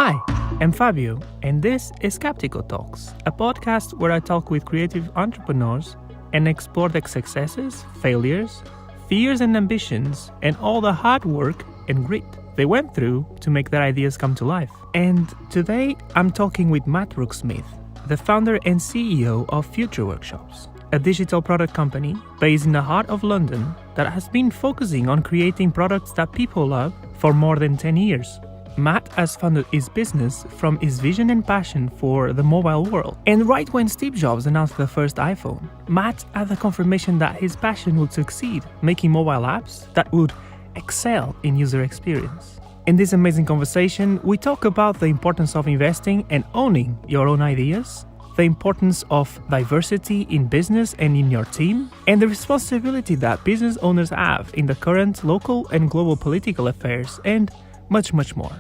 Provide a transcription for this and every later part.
Hi, I'm Fabio, and this is Skeptical Talks, a podcast where I talk with creative entrepreneurs and explore their successes, failures, fears and ambitions, and all the hard work and grit they went through to make their ideas come to life. And today, I'm talking with Matt Brooke-Smith, the founder and CEO of Future Workshops, a digital product company based in the heart of London that has been focusing on creating products that people love for more than 10 years. Matt has founded his business from his vision and passion for the mobile world. And right when Steve Jobs announced the first iPhone, Matt had the confirmation that his passion would succeed, making mobile apps that would excel in user experience. In this amazing conversation, we talk about the importance of investing and owning your own ideas, the importance of diversity in business and in your team, and the responsibility that business owners have in the current local and global political affairs, and much more.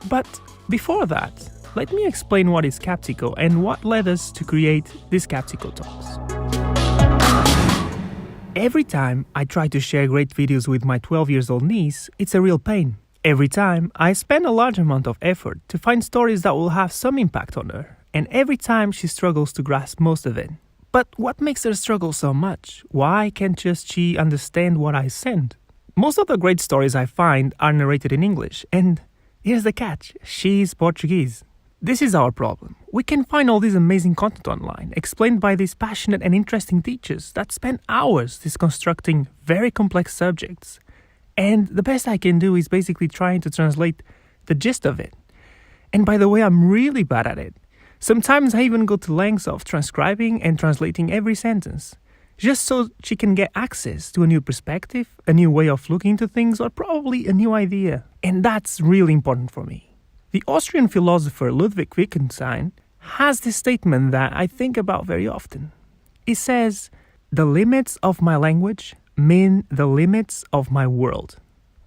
But before that, let me explain what is Skeptical and what led us to create these Skeptical Talks. Every time I try to share great videos with my 12-year-old niece, it's a real pain. Every time I spend a large amount of effort to find stories that will have some impact on her, and every time she struggles to grasp most of it. But what makes her struggle so much? Why can't just she understand what I send? Most of the great stories I find are narrated in English, and here's the catch, she's Portuguese. This is our problem. We can find all this amazing content online, explained by these passionate and interesting teachers that spend hours disconstructing very complex subjects. And the best I can do is basically trying to translate the gist of it. And by the way, I'm really bad at it. Sometimes I even go to lengths of transcribing and translating every sentence, just so she can get access to a new perspective, a new way of looking into things, or probably a new idea. And that's really important for me. The Austrian philosopher Ludwig Wittgenstein has this statement that I think about very often. He says, "The limits of my language mean the limits of my world."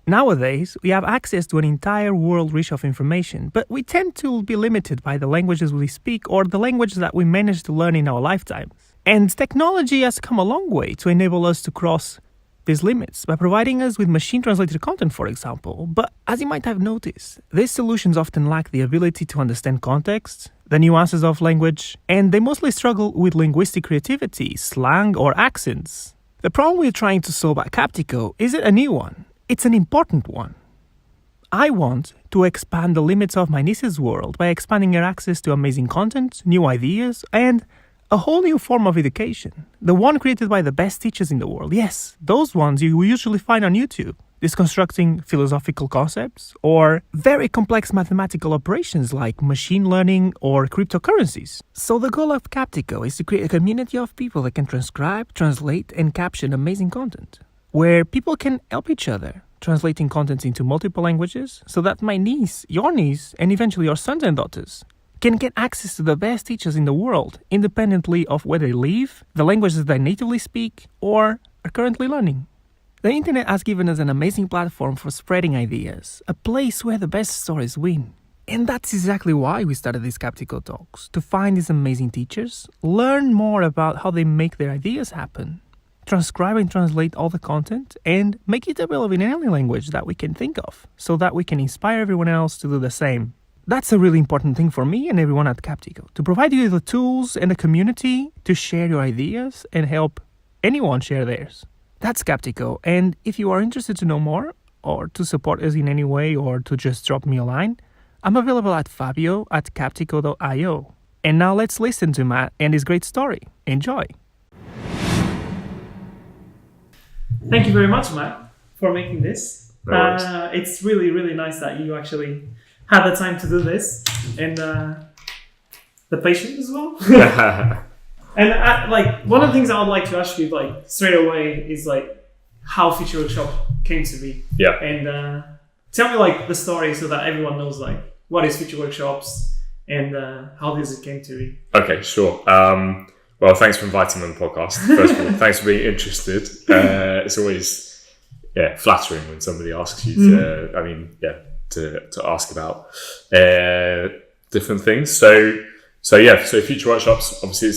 Nowadays, we have access to an entire world rich of information, but we tend to be limited by the languages we speak or the language that we manage to learn in our lifetimes. And technology has come a long way to enable us to cross these limits by providing us with machine-translated content, for example. But as you might have noticed, these solutions often lack the ability to understand context, the nuances of language, and they mostly struggle with linguistic creativity, slang, or accents. The problem we're trying to solve at Captico isn't a new one. It's an important one. I want to expand the limits of my niece's world by expanding her access to amazing content, new ideas, and a whole new form of education. The one created by the best teachers in the world. Yes, those ones you usually find on YouTube, disconstructing philosophical concepts or very complex mathematical operations like machine learning or cryptocurrencies. So the goal of Captico is to create a community of people that can transcribe, translate, and caption amazing content, where people can help each other, translating content into multiple languages so that my niece, your niece, and eventually your sons and daughters can get access to the best teachers in the world, independently of where they live, the languages they natively speak, or are currently learning. The internet has given us an amazing platform for spreading ideas, a place where the best stories win. And that's exactly why we started these Skeptical Talks, to find these amazing teachers, learn more about how they make their ideas happen, transcribe and translate all the content, and make it available in any language that we can think of, so that we can inspire everyone else to do the same. That's a really important thing for me and everyone at Captico, to provide you with the tools and the community to share your ideas and help anyone share theirs. That's Captico, and if you are interested to know more, or to support us in any way, or to just drop me a line, I'm available at fabio@captico.io. And now let's listen to Matt and his great story. Enjoy! Thank you very much, Matt, for making this. No It's really, really nice that you actually had the time to do this, and the patience as well. And one of the things I would like to ask you, straight away, is how Future Workshop came to be. Yeah. And tell me the story so that everyone knows what is Future Workshops and how this came to be. Okay, sure. Well, thanks for inviting me on the podcast. First of all, thanks for being interested. It's always flattering when somebody asks you to ask about different things. So Future Workshops, obviously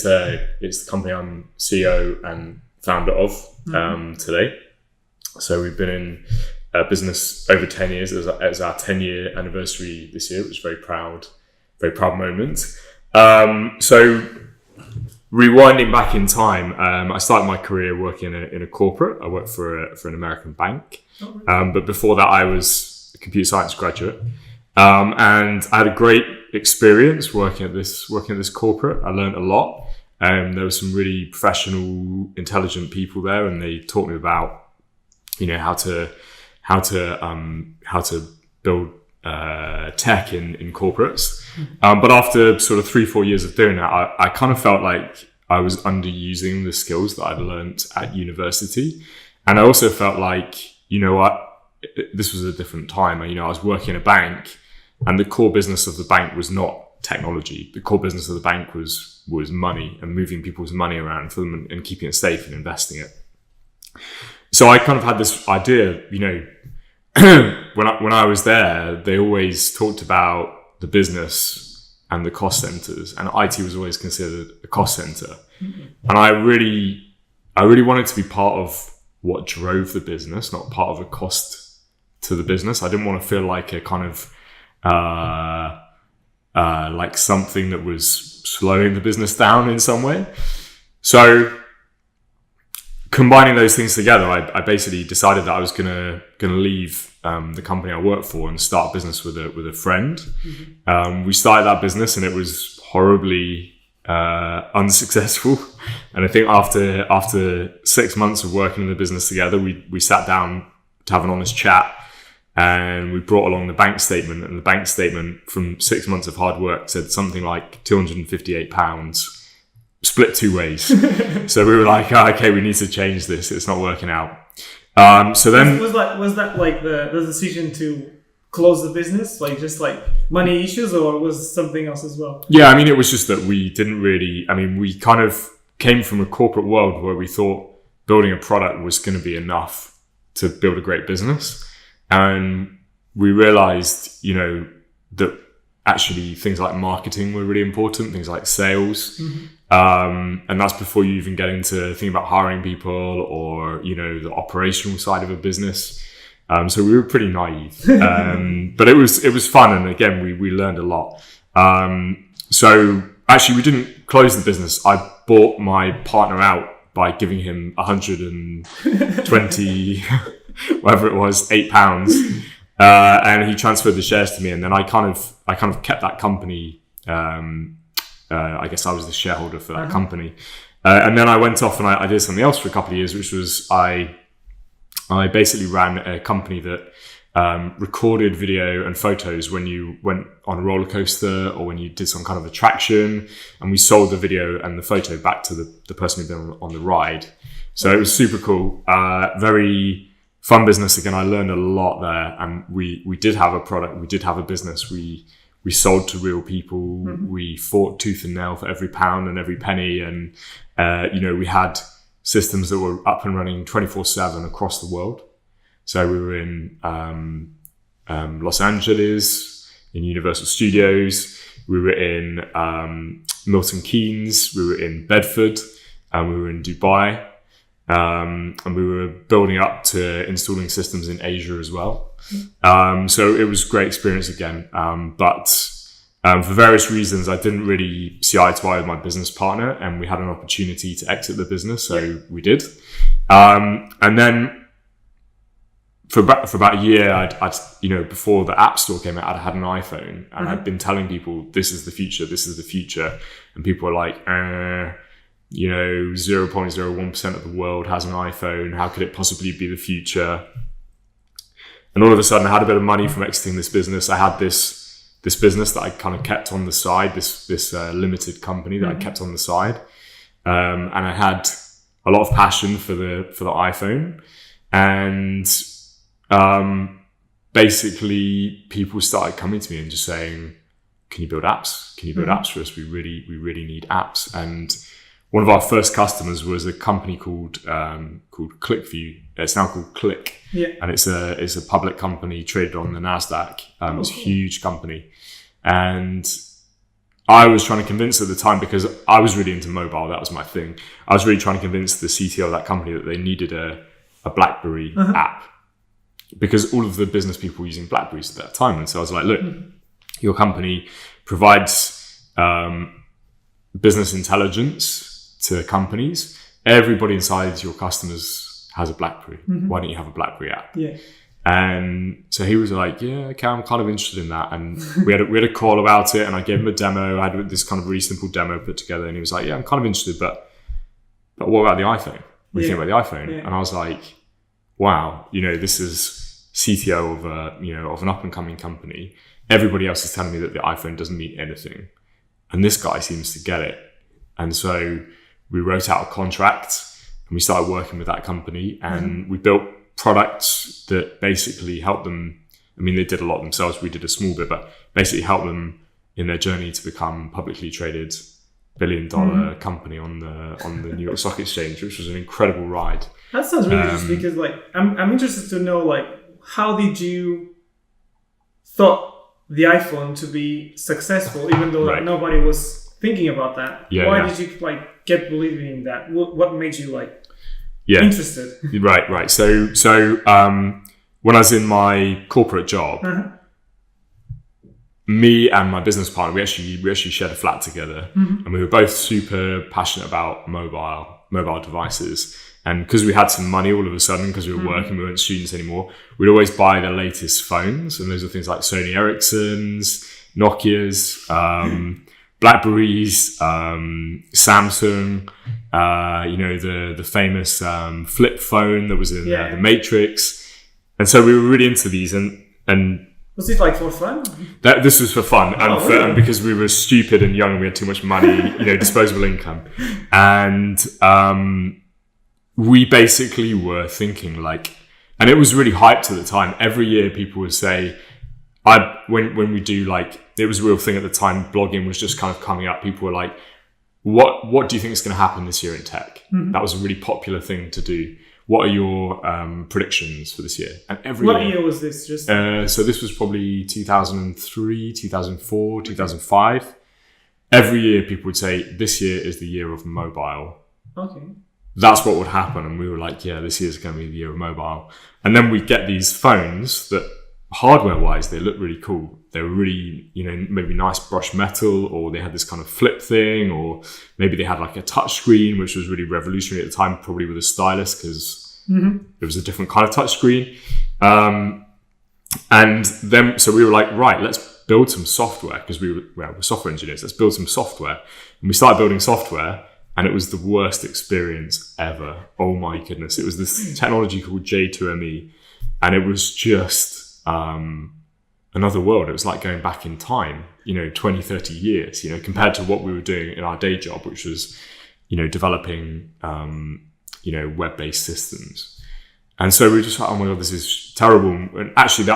it's the company I'm CEO and founder of today. So we've been in business over 10 years. It was our 10-year anniversary this year, which was very proud moment. So rewinding back in time, I started my career working in a corporate. I worked for an American bank. But before that, I was a computer science graduate. And I had a great experience working at this corporate. I learned a lot. There were some really professional, intelligent people there, and they taught me about, how to build tech in corporates. But after sort of 3-4 years of doing that, I kind of felt like I was underusing the skills that I'd learned at university. And I also felt like, this was a different time. I was working in a bank, and the core business of the bank was not technology. The core business of the bank was money, and moving people's money around for them and keeping it safe and investing it. So I kind of had this idea, when I was there, they always talked about the business and the cost centers, and IT was always considered a cost center. And I really wanted to be part of what drove the business, not part of a cost to the business. I didn't want to feel like a kind of like something that was slowing the business down in some way. So combining those things together, I basically decided that I was gonna leave the company I worked for and start a business with a friend. We started that business, and it was horribly unsuccessful. And I think after 6 months of working in the business together, we sat down to have an honest chat, and we brought along the bank statement. And the bank statement from 6 months of hard work said something like £258 split 2 ways. So we were like, okay, we need to change this. It's not working out. So then was that like the decision to close the business, like just like money issues, or was something else as well? Yeah, I mean, it was just that we didn't really. I mean, we kind of came from a corporate world where we thought building a product was going to be enough to build a great business, and we realized, that actually things like marketing were really important, things like sales. And that's before you even get into thinking about hiring people or, the operational side of a business. So we were pretty naive, but it was fun. And again, we learned a lot. So actually we didn't close the business. I bought my partner out by giving him 120, whatever it was, £8. And he transferred the shares to me. And then I kind of kept that company. I guess I was the shareholder for that company. And then I went off and I did something else for a couple of years, which was I basically ran a company that recorded video and photos when you went on a roller coaster or when you did some kind of attraction, and we sold the video and the photo back to the person who'd been on the ride. So it was super cool. Very fun business. Again, I learned a lot there, and we did have a product, we did have a business. We sold to real people. We fought tooth and nail for every pound and every penny. And, we had systems that were up and running 24/7 across the world. So we were in Los Angeles, in Universal Studios. We were in Milton Keynes. We were in Bedford. And we were in Dubai. And we were building up to installing systems in Asia as well. So it was a great experience again. But for various reasons, I didn't really see eye to eye with my business partner, and we had an opportunity to exit the business. So we did. And then for about a year, I'd before the App Store came out, I'd had an iPhone, and I'd been telling people, this is the future. And people were like, 0.01% of the world has an iPhone. How could it possibly be the future? And all of a sudden, I had a bit of money from exiting this business. I had this business that I kind of kept on the side, this limited company that I kept on the side. And I had a lot of passion for the iPhone. And basically, people started coming to me and just saying, can you build apps? Can you build apps for us? We really need apps. And one of our first customers was a company called ClickView. It's now called Click, and it's a public company traded on the Nasdaq. It's a huge company, and I was trying to convince at the time, because I was really into mobile. That was my thing. I was really trying to convince the CTO of that company that they needed a Blackberry app, because all of the business people were using Blackberries at that time. And so I was like, look, your company provides business intelligence to companies. Everybody inside your customers has a Blackberry. Why don't you have a Blackberry app? Yeah. And so he was like, yeah, okay, I'm kind of interested in that. And we had a call about it, and I gave him a demo. I had this kind of really simple demo put together, and he was like, yeah, I'm kind of interested, but what about the iPhone? What do you think about the iPhone? And I was like, wow, this is CTO of an up and coming company. Everybody else is telling me that the iPhone doesn't mean anything, and this guy seems to get it. And so we wrote out a contract, and we started working with that company, and we built products that basically help them. I mean, they did a lot themselves. We did a small bit, but basically help them in their journey to become publicly traded billion-dollar company on the New York Stock Exchange, which was an incredible ride. That sounds really interesting, because I'm interested to know how did you thought the iPhone to be successful, even though nobody was thinking about that? Why did you get believing in that? What made you interested? Right. So when I was in my corporate job, me and my business partner, we actually shared a flat together, and we were both super passionate about mobile devices. And because we had some money all of a sudden, because we were working, we weren't students anymore, we'd always buy the latest phones, and those are things like Sony Ericssons, Nokias, Blackberries, Samsung, the famous flip phone that was in the Matrix. And so we were really into these, and was it for fun? This was for fun, and because we were stupid and young and we had too much money, disposable income. And we basically were thinking and it was really hyped at the time. Every year people would say, when we do it was a real thing at the time, blogging was just kind of coming up. People were like, what do you think is going to happen this year in tech? That was a really popular thing to do. What are your predictions for this year? And what year was this? So this was probably 2003, 2004, 2005. Every year people would say, this year is the year of mobile. Okay. That's what would happen. And we were like, yeah, this year's going to be the year of mobile. And then we'd get these phones that hardware-wise, they look really cool. They were really, maybe nice brushed metal, or they had this kind of flip thing, or maybe they had a touch screen, which was really revolutionary at the time, probably with a stylus, because it was a different kind of touch screen. And then, so we were like, right, let's build some software, because we're software engineers. Let's build some software. And we started building software, and it was the worst experience ever. Oh my goodness. It was this technology called J2ME, and it was just another world. It was like going back in time, 20, 30 years, compared to what we were doing in our day job, which was, developing, web-based systems. And so we were just like, oh my God, this is terrible. And actually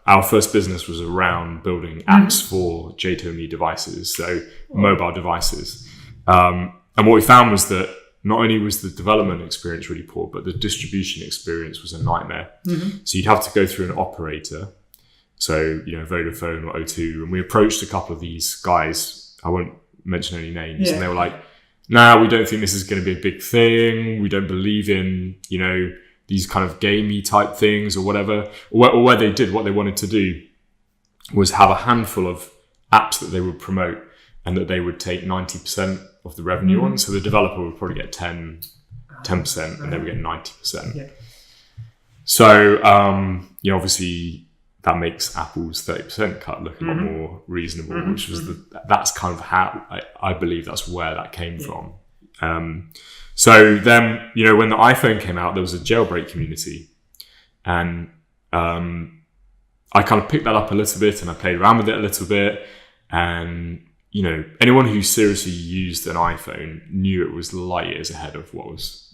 our first business was around building apps for J2ME devices, so mobile devices. And what we found was that not only was the development experience really poor, but the distribution experience was a nightmare. So you'd have to go through an operator. So, Vodafone or O2. And we approached a couple of these guys. I won't mention any names. And they were like, nah, we don't think this is going to be a big thing. We don't believe in, these kind of gamey type things or whatever. Or what they wanted to do was have a handful of apps that they would promote and that they would take 90% of the revenue on. So the developer would probably get 10% and they would get 90%. Yeah. So, obviously that makes Apple's 30% cut look a lot more reasonable, which was that's kind of how I believe that's where that came from. So then, when the iPhone came out, there was a Jailbreak Community, and I kind of picked that up a little bit and I played around with it a little bit. And, anyone who seriously used an iPhone knew it was light years ahead of what was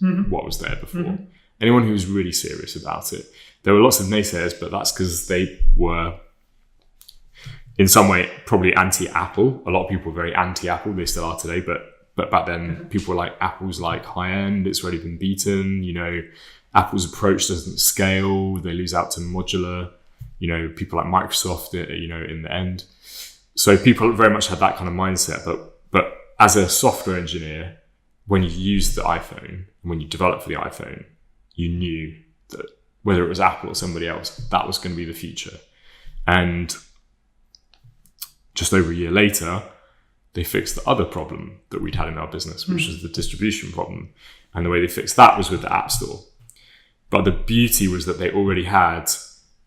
there before. Anyone who was really serious about it. There were lots of naysayers, but that's because they were, in some way, probably anti-Apple. A lot of people were very anti-Apple. They still are today, but back then, people were like, Apple's high-end. It's already been beaten. Apple's approach doesn't scale. They lose out to modular. People like Microsoft, in the end. So people very much had that kind of mindset. But as a software engineer, when you used the iPhone, when you developed for the iPhone, you knew that whether it was Apple or somebody else, that was going to be the future. And just over a year later, they fixed the other problem that we'd had in our business, which was the distribution problem. And the way they fixed that was with the App Store. But the beauty was that they already had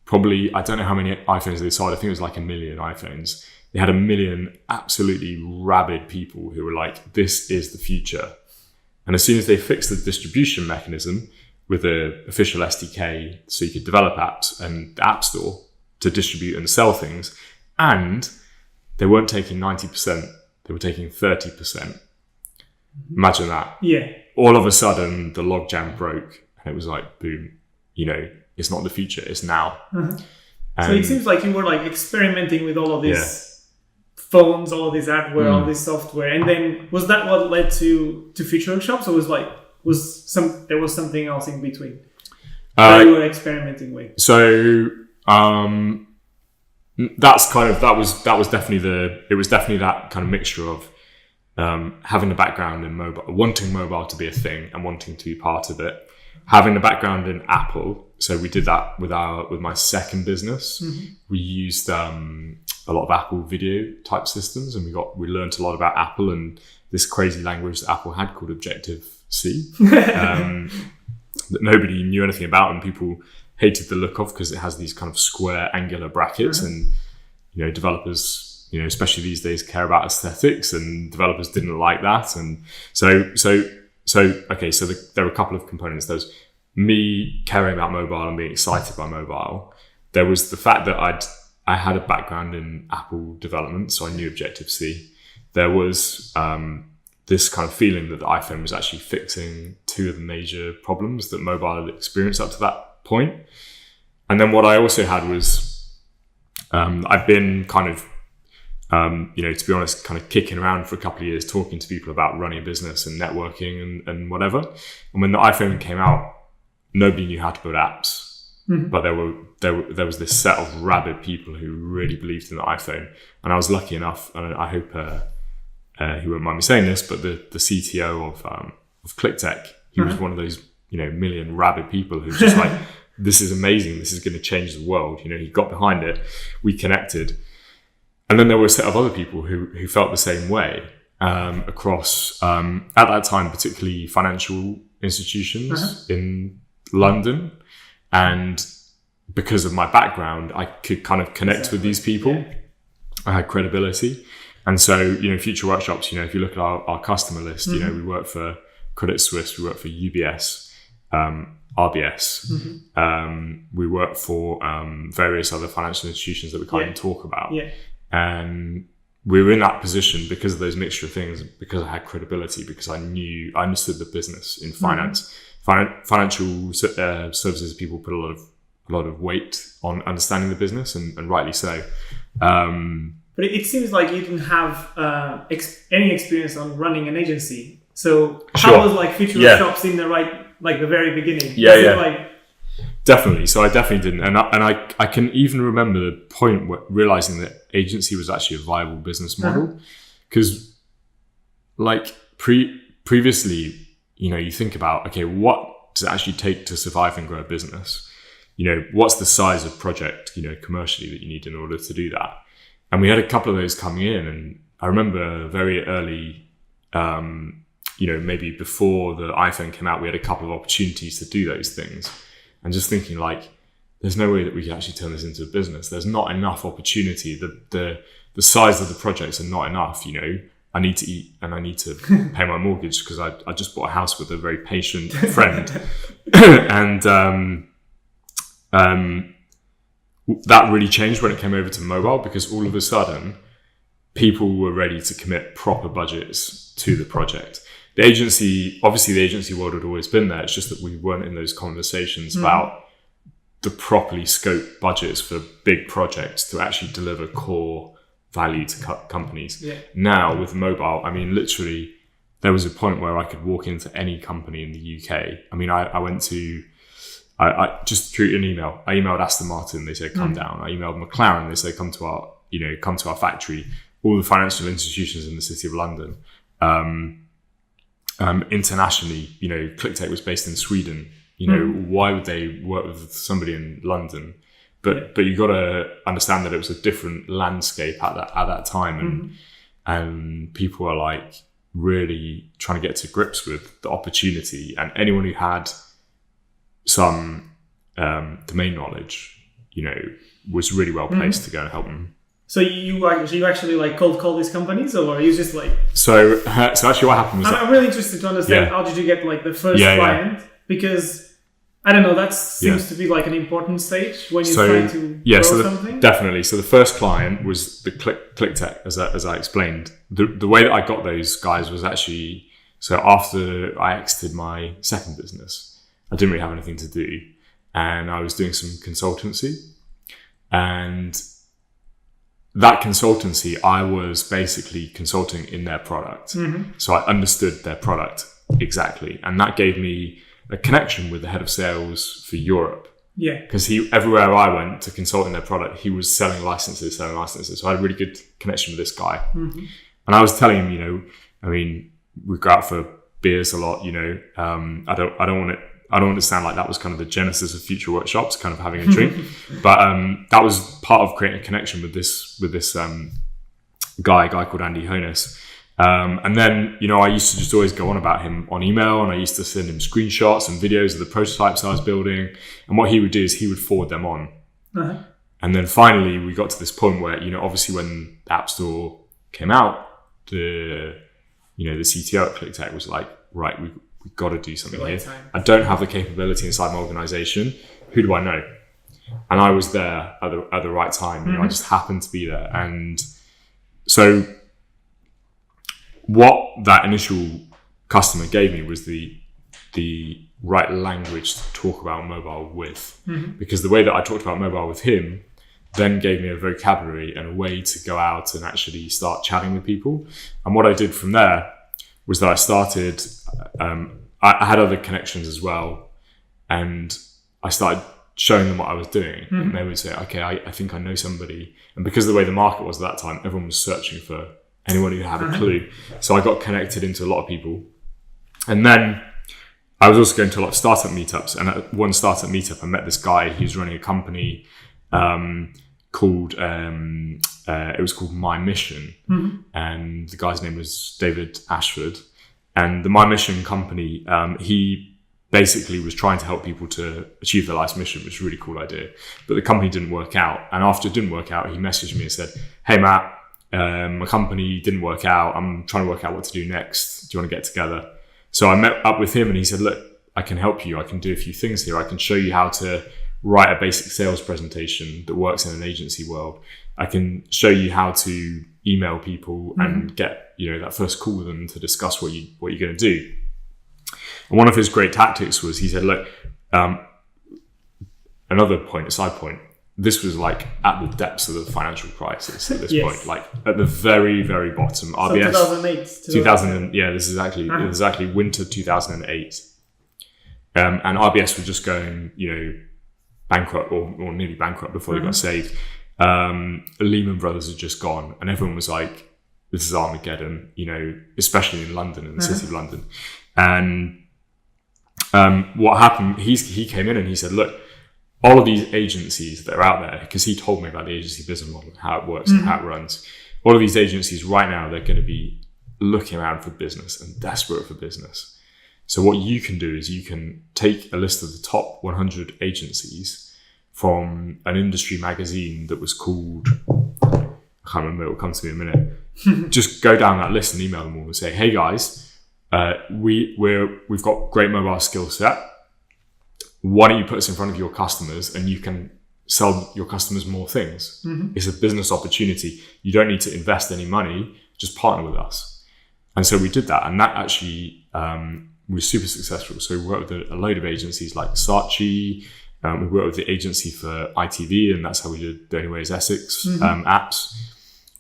probably, I don't know how many iPhones they sold. I think it was like 1 million iPhones. They had 1 million absolutely rabid people who were like, this is the future. And as soon as they fixed the distribution mechanism with the official SDK, so you could develop apps and the App Store to distribute and sell things, and they weren't taking 90%, they were taking 30%. Imagine that. Yeah. All of a sudden, the logjam broke, and it was like, boom, it's not the future, it's now. So it seems like you were like experimenting with all of these phones, all of this hardware, all this software, and then was that what led to Future Workshops, or there was something else in between that you were experimenting with? So that was definitely that kind of mixture of having a background in mobile, wanting mobile to be a thing and wanting to be part of it, having a background in Apple. So we did that with my second business. We used a lot of Apple video type systems, and we learned a lot about Apple and this crazy language that Apple had called Objective-C that nobody knew anything about, and people hated the look of because it has these kind of square angular brackets, and developers, especially these days, care about aesthetics, and developers didn't like that. And so there were a couple of components. There's me caring about mobile and being excited by mobile. There was the fact that I had a background in Apple development, so I knew Objective-C. There was this kind of feeling that the iPhone was actually fixing two of the major problems that mobile had experienced up to that point. And then what I also had was I've been kind of, to be honest, kind of kicking around for a couple of years, talking to people about running a business and networking and whatever. And when the iPhone came out, nobody knew how to build apps, but there was this set of rabid people who really believed in the iPhone. And I was lucky enough, and I hope he won't mind me saying this, but the CTO of ClickTech, he was one of those million rabid people who was just like, this is amazing, this is going to change the world. He got behind it, we connected. And then there were a set of other people who felt the same way across, at that time, particularly financial institutions in London. And because of my background, I could kind of connect with these people. I had credibility. And so, Future Workshops, if you look at our customer list, we work for Credit Suisse, we work for UBS, RBS. We work for various other financial institutions that we can't even talk about. And we were in that position because of those mixture of things, because I had credibility, because I understood the business in finance. Financial services people put a lot of weight on understanding the business, and rightly so. But it seems like you didn't have any experience on running an agency. So how was Future Workshops in the very beginning? Definitely. So I definitely didn't, and I can even remember the point realizing that agency was actually a viable business model, because previously, you think about, okay, what does it actually take to survive and grow a business? What's the size of project, commercially that you need in order to do that? And we had a couple of those coming in, and I remember very early, maybe before the iPhone came out, we had a couple of opportunities to do those things, and just thinking there's no way that we can actually turn this into a business. There's not enough opportunity. The size of the projects are not enough. I need to eat and I need to pay my mortgage, because I just bought a house with a very patient friend, and that really changed when it came over to mobile, because all of a sudden people were ready to commit proper budgets to the project. The agency world had always been there. It's just that we weren't in those conversations about the properly scoped budgets for big projects to actually deliver core value to companies. Now with mobile, literally there was a point where I could walk into any company in the UK. I just threw an email. I emailed Aston Martin. They said, come down. I emailed McLaren. They said, come to our factory. All the financial institutions in the city of London. Internationally, ClickTech was based in Sweden. You know, why would they work with somebody in London? But you got to understand that it was a different landscape at that time, and people were like really trying to get to grips with the opportunity, and anyone who had some domain knowledge, you know, was really well placed to go and help them. So you actually like cold call these companies, or you just like? So actually, what happened was I'm really interested to understand how did you get like the first client, because I don't know, that seems to be like an important stage when you're trying to grow something. Definitely. So the first client was the ClickTech, as I explained. The way that I got those guys was actually, so after I exited my second business, I didn't really have anything to do, and I was doing some consultancy, and that consultancy, I was basically consulting in their product. So I understood their product exactly, and that gave me a connection with the head of sales for Europe. Yeah. Because everywhere I went to consult in their product, he was selling licenses. So I had a really good connection with this guy. And I was telling him, you know, I mean, we go out for beers a lot, you know. I don't want to sound like that was kind of the genesis of future workshops, kind of having a drink. But that was part of creating a connection with this guy called Andy Honas. And then, you know, I used to just always go on about him on email, and I used to send him screenshots and videos of the prototypes I was building. And what he would do is he would forward them on. And then finally we got to this point where, you know, obviously when the App Store came out, the CTO at ClickTech was like, right, we've got to do something here. I don't have the capability inside my organization. Who do I know? And I was there at the right time. You know, I just happened to be there. And so what that initial customer gave me was the right language to talk about mobile with, because the way that I talked about mobile with him then gave me a vocabulary and a way to go out and actually start chatting with people. And what I did from there was that I started, I had other connections as well, and I started showing them what I was doing. And they would say, okay, I think I know somebody. And because of the way the market was at that time, everyone was searching for anyone who had a clue. So I got connected into a lot of people. And then I was also going to a lot of startup meetups. And at one startup meetup, I met this guy who's running a company called My Mission. And the guy's name was David Ashford. And the My Mission company, he basically was trying to help people to achieve their life's mission, which was a really cool idea. But the company didn't work out. And after it didn't work out, he messaged me and said, hey, Matt, my company didn't work out. I'm trying to work out what to do next. Do you want to get together? So I met up with him, and he said, look, I can help you. I can do a few things here. I can show you how to write a basic sales presentation that works in an agency world. I can show you how to email people and get, you know, that first call with them to discuss what you're going to do. And one of his great tactics was, he said, look, a side point, this was like at the depths of the financial crisis at this point, like at the very, very bottom. So RBS 2008. This is actually winter 2008. And RBS was just going, you know, bankrupt or nearly bankrupt before they got saved. Lehman Brothers had just gone, and everyone was like, this is Armageddon, you know, especially in London, in the city of London. And what happened, he came in and he said, look, all of these agencies that are out there, because he told me about the agency business model, how it works and how it runs. All of these agencies right now, they're going to be looking around for business and desperate for business. So what you can do is you can take a list of the top 100 agencies from an industry magazine that was called, I can't remember, it will come to me in a minute. Just go down that list and email them all and say, hey guys, we've got great mobile skill set. Why don't you put us in front of your customers and you can sell your customers more things? It's a business opportunity. You don't need to invest any money, just partner with us. And so we did that, and that actually was super successful. So we worked with a load of agencies like Saatchi. We worked with the agency for ITV, and that's how we did The Only Way is Essex apps.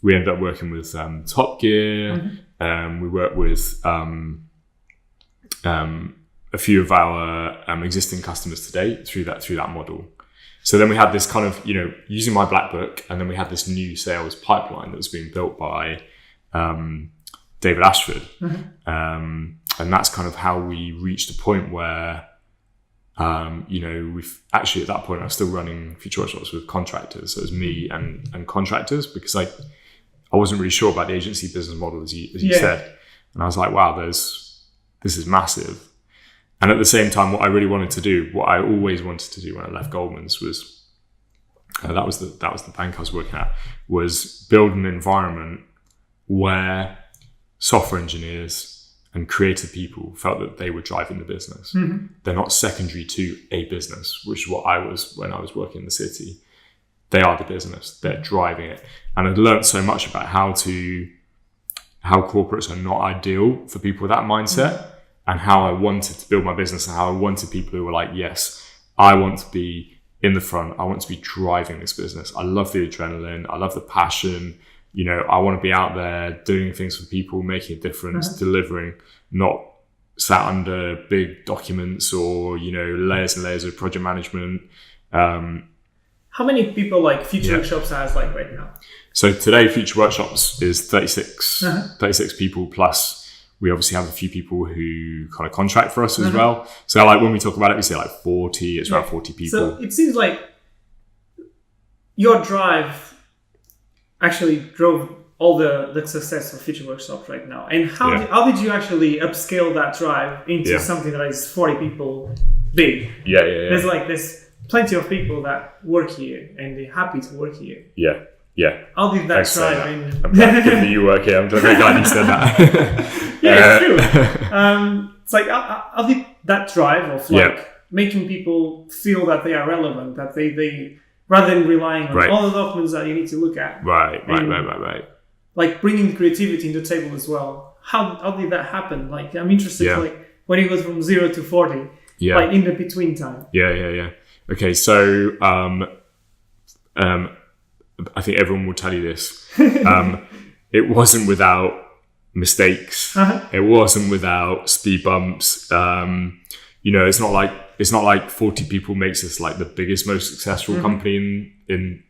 We ended up working with Top Gear. We worked with a few of our existing customers today through that model. So then we had this kind of, you know, using my black book, and then we had this new sales pipeline that was being built by David Ashford. And that's kind of how we reached a point where We've actually at that point I was still running Future Workshops with contractors. So it was me and contractors, because I wasn't really sure about the agency business model as you said. And I was like, wow, this is massive. And at the same time, what I really wanted to do, what I always wanted to do when I left Goldman's was, that was the bank I was working at, was build an environment where software engineers and creative people felt that they were driving the business. Mm-hmm. They're not secondary to a business, which is what I was when I was working in the city. They are the business. They're driving it. And I'd learned so much about how corporates are not ideal for people with that mindset, and how I wanted to build my business, and how I wanted people who were like, yes, I want to be in the front. I want to be driving this business. I love the adrenaline. I love the passion. I want to be out there doing things for people, making a difference, delivering, not sat under big documents or, layers and layers of project management. How many people Future Workshops has right now? So today Future Workshops is 36 people, plus we obviously have a few people who kind of contract for us as well. So when we talk about it, we say 40, it's around 40 people. So it seems like your drive actually drove all the success of Future Workshops right now. And how did you actually upscale that drive into something that is 40 people big? Yeah. There's plenty of people that work here and they're happy to work here. Yeah. How did that drive? I'm glad that you work here. I'm very glad you said that. It's true. It's how did that drive of making people feel that they are relevant, that they rather than relying on all the documents that you need to look at. Right. Bringing creativity into the table as well. How did that happen? I'm interested, when it goes from 0 to 40, in the between time. Yeah. Okay, so I think everyone will tell you this. It wasn't without mistakes. It wasn't without speed bumps. It's not like 40 people makes us the biggest, most successful company in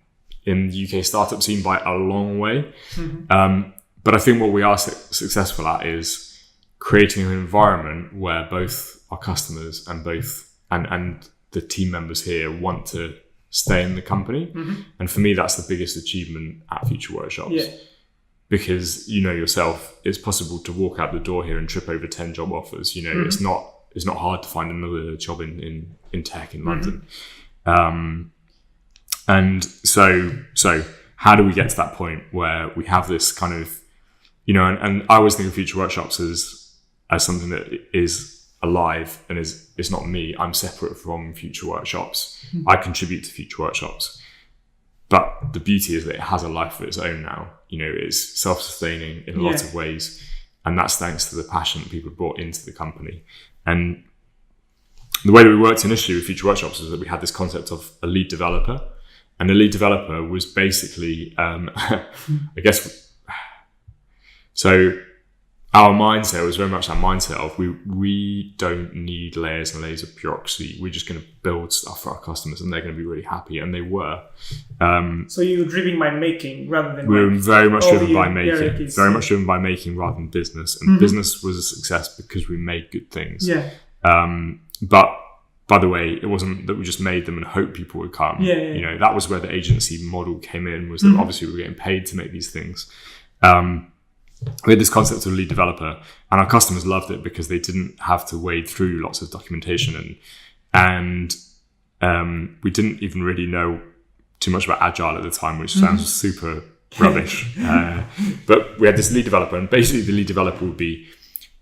the UK startup scene by a long way. But I think what we are successful at is creating an environment where both our customers and the team members here want to stay in the company. And for me, that's the biggest achievement at Future Workshops. Because yourself, it's possible to walk out the door here and trip over 10 job offers. It's not hard to find another job in tech in London. And so how do we get to that point where we have this kind of, and I always think of Future Workshops as something that is alive and it's not me. I'm separate from Future Workshops. I contribute to Future Workshops. But the beauty is that it has a life of its own now. It's self-sustaining in lots of ways. And that's thanks to the passion that people brought into the company. And the way that we worked initially with Future Workshops was that we had this concept of a lead developer. And the lead developer was basically, so our mindset was very much that mindset of we don't need layers and layers of bureaucracy. We're just going to build stuff for our customers and they're going to be really happy. And they were. So you were driven by making rather than... We were very much driven by making. Very much driven by making rather than business. And business was a success because we made good things. But by the way, it wasn't that we just made them and hoped people would come. That was where the agency model came in, was that obviously we were getting paid to make these things. We had this concept of lead developer, and our customers loved it because they didn't have to wade through lots of documentation, and we didn't even really know too much about Agile at the time, which sounds super rubbish. But we had this lead developer, and basically the lead developer would be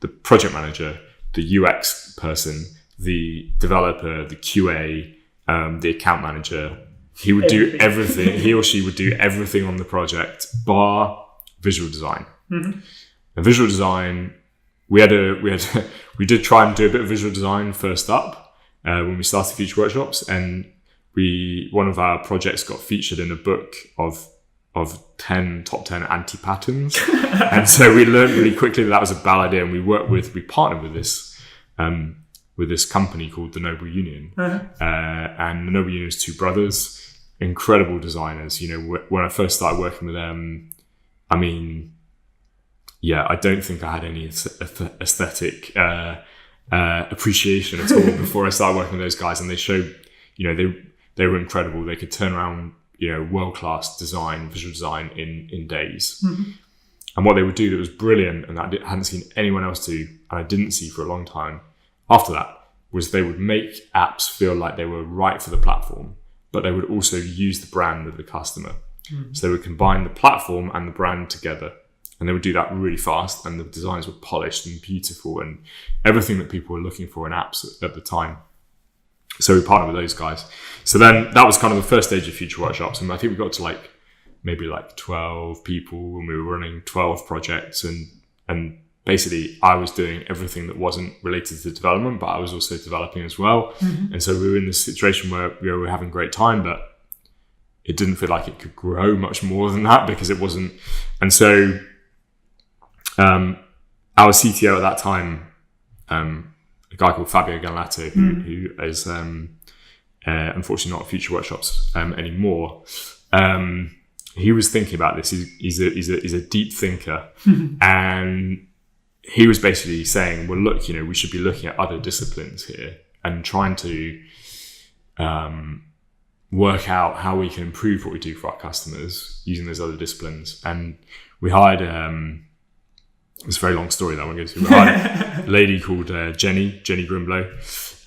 the project manager, the UX person, the developer, the QA, the account manager. He would do everything. He or she would do everything on the project, bar visual design. And visual design, we did try and do a bit of visual design first up when we started Future Workshops, and one of our projects got featured in a book of top 10 anti-patterns. And so we learned really quickly that was a bad idea, and we partnered with this company called the Noble Union. And the Noble Union is two brothers, incredible designers. When I first started working with them, I don't think I had any aesthetic appreciation at all before I started working with those guys, and they showed, they were incredible. They could turn around, world-class visual design in days. Mm-hmm. And what they would do that was brilliant, and that I hadn't seen anyone else do, and I didn't see for a long time after that, was they would make apps feel like they were right for the platform, but they would also use the brand of the customer. Mm-hmm. So they would combine the platform and the brand together. And they would do that really fast, and the designs were polished and beautiful and everything that people were looking for in apps at the time. So we partnered with those guys. So then that was kind of the first stage of Future Workshops. And I think we got to maybe 12 people, and we were running 12 projects. And basically I was doing everything that wasn't related to development, but I was also developing as well. Mm-hmm. And so we were in this situation where we were having a great time, but it didn't feel like it could grow much more than that because it wasn't. And so our CTO at that time, a guy called Fabio Ganato, who is unfortunately not at Future Workshops anymore. He was thinking about this. He's a deep thinker, and he was basically saying, "Well, look, we should be looking at other disciplines here and trying to work out how we can improve what we do for our customers using those other disciplines." And we hired. It's a very long story that I won't go into. We hired a lady called Jenny Grimblow,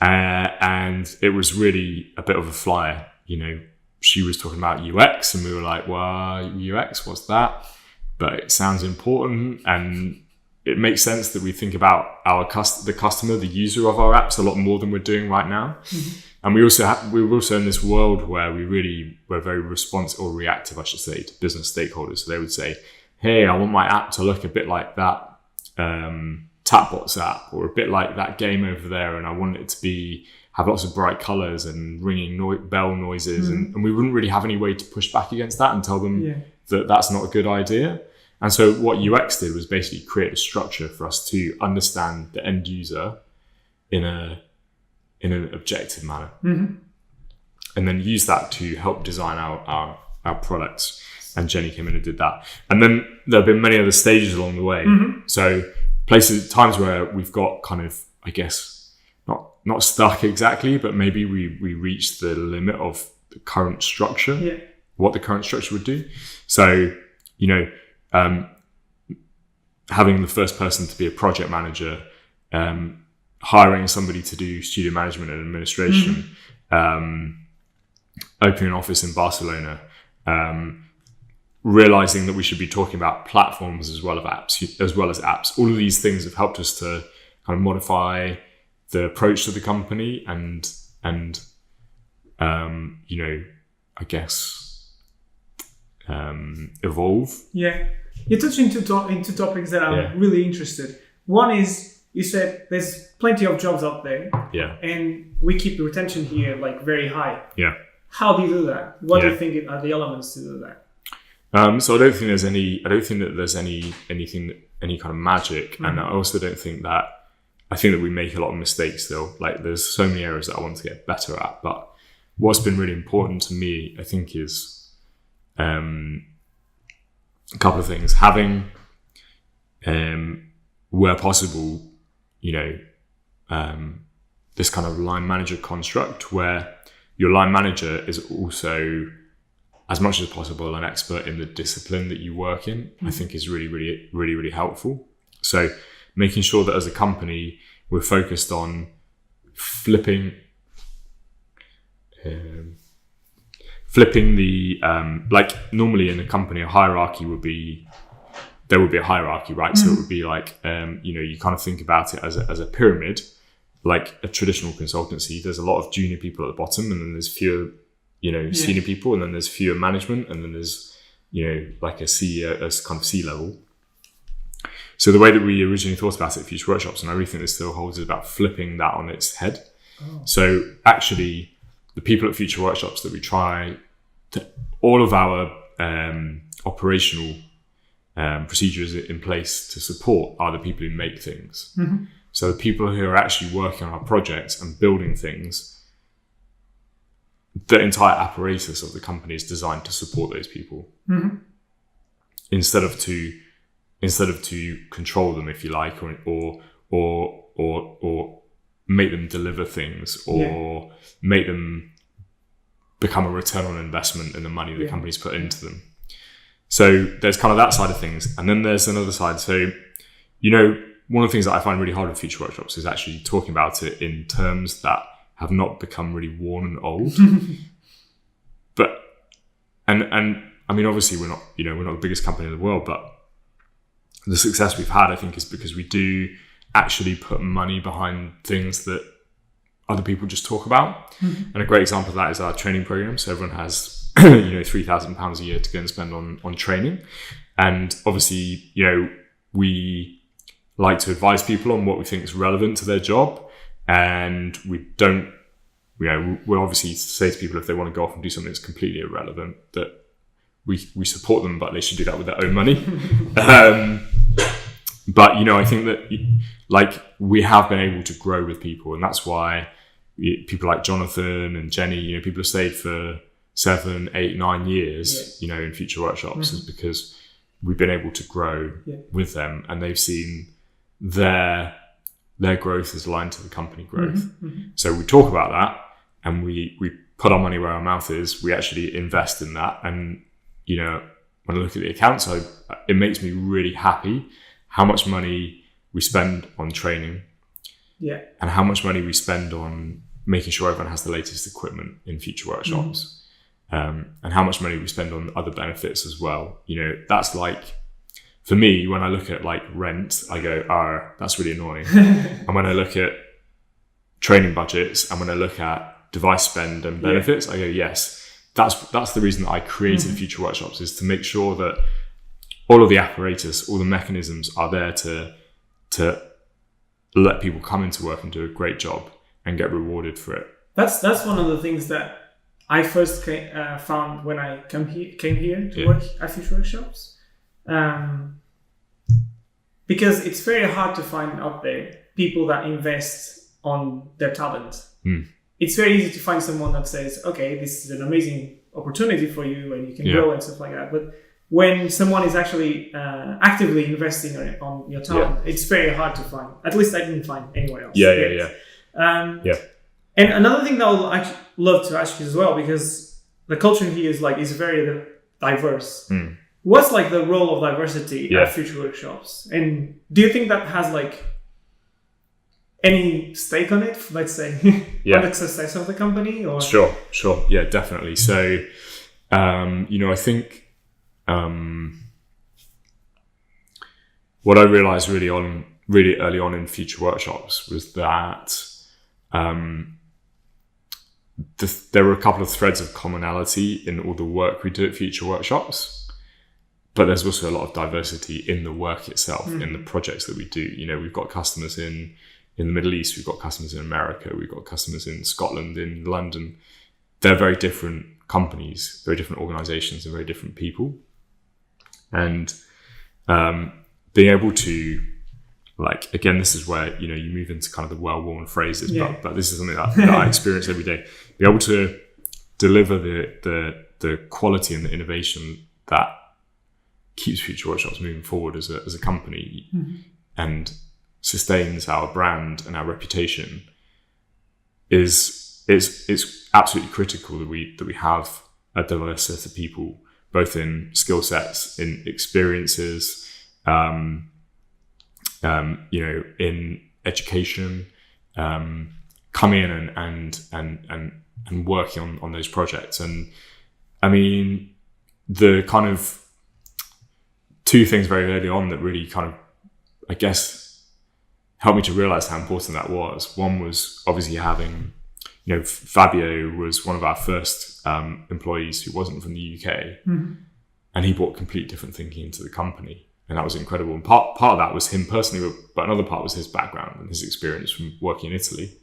and it was really a bit of a flyer. She was talking about UX, and we were like, well, UX, what's that? But it sounds important, and it makes sense that we think about the customer, the user of our apps a lot more than we're doing right now. Mm-hmm. And we were also in this world where we really were very responsive or reactive, I should say, to business stakeholders. So they would say, hey, I want my app to look a bit like that Tapbots app, or a bit like that game over there, and I want it to have lots of bright colors and ringing bell noises, and we wouldn't really have any way to push back against that and tell them that that's not a good idea. And so what UX did was basically create a structure for us to understand the end user in an objective manner, and then use that to help design our products. And Jenny came in and did that. And then there have been many other stages along the way. Mm-hmm. So times where we've got kind of, I guess, not stuck exactly, but maybe we reached the limit of the current structure, what the current structure would do. So, having the first person to be a project manager, hiring somebody to do studio management and administration, opening an office in Barcelona, realizing that we should be talking about platforms as well as apps. All of these things have helped us to kind of modify the approach to the company and I guess evolve. Yeah, you're touching into topics that I'm really interested. One is, you said there's plenty of jobs out there, and we keep the retention here very high. Yeah, how do you do that? What do you think are the elements to do that? So I don't think there's any kind of magic, and I also don't think that. I think that we make a lot of mistakes still. There's so many areas that I want to get better at, but what's been really important to me, I think, is a couple of things. Having, where possible, this kind of line manager construct where your line manager is also, as much as possible, an expert in the discipline that you work in, I think is really, really, really, really helpful. So making sure that as a company, we're focused on flipping the, normally in a company, a hierarchy there would be a hierarchy, right? So it would be you kind of think about it as a pyramid, like a traditional consultancy. There's a lot of junior people at the bottom, and then there's fewer senior people, and then there's fewer management, and then there's, like a CEO, as kind of C-level. So the way that we originally thought about it at Future Workshops, and I really think this still holds, is about flipping that on its head. Oh. So actually, the people at Future Workshops that we try to, all of our operational procedures in place to support are the people who make things. Mm-hmm. So the people who are actually working on our projects and building things, the entire apparatus of the company is designed to support those people, instead of to control them, if you like, or make them deliver things or make them become a return on investment in the money the company's put into them. So there's kind of that side of things. And then there's another side. So, one of the things that I find really hard with future workshops is actually talking about it in terms that have not become really worn and old. But, and I mean, obviously we're not the biggest company in the world, but the success we've had, I think, is because we do actually put money behind things that other people just talk about. And a great example of that is our training program. So everyone has, £3,000 a year to go and spend on training. And obviously, we like to advise people on what we think is relevant to their job. And we don't, we'll obviously say to people if they want to go off and do something that's completely irrelevant, that we support them, but they should do that with their own money. But, I think that we have been able to grow with people, and that's why people like Jonathan and Jenny, people have stayed for 7, 8, 9 years, in future workshops, is because we've been able to grow with them, and they've seen their growth is aligned to the company growth. So we talk about that, and we put our money where our mouth is. We actually invest in that, and when I look at the accounts, it makes me really happy how much money we spend on training, and how much money we spend on making sure everyone has the latest equipment in future workshops, and how much money we spend on other benefits as well. That's for me, when I look at rent, I go, that's really annoying. And when I look at training budgets, and when I look at device spend and benefits, I go, yes, that's the reason that I created future workshops, is to make sure that all of the apparatus, all the mechanisms are there to let people come into work and do a great job and get rewarded for it. That's one of the things that I first found when I came here to work at future workshops, because it's very hard to find out there people that invest on their talent. It's very easy to find someone that says, okay, this is an amazing opportunity for you and you can grow and stuff like that. But when someone is actually actively investing on your talent, it's very hard to find. At least I didn't find anywhere else. And another thing that I would actually love to ask you as well, because the culture here is very diverse. What's the role of diversity at future workshops? And do you think that has any stake on it, let's say, on the success of the company? Or Sure. Yeah, definitely. So, I think what I realized really early on in future workshops was that there were a couple of threads of commonality in all the work we do at future workshops, but there's also a lot of diversity in the work itself, in the projects that we do. We've got customers in the Middle East, we've got customers in America, we've got customers in Scotland, in London. They're very different companies, very different organizations, and very different people. And being able to, again, this is where, you move into kind of the well-worn phrases, but this is something that I experience every day. Be able to deliver the quality and the innovation that keeps future workshops moving forward as a company, and sustains our brand and our reputation, it's absolutely critical that we have a diverse set of people, both in skill sets, in experiences, in education, coming in and working on those projects. And I mean, the kind of two things very early on that really kind of, I guess, helped me to realize how important that was. One was obviously having, Fabio was one of our first employees who wasn't from the UK, and he brought complete different thinking into the company, and that was incredible. And part of that was him personally, but another part was his background and his experience from working in Italy.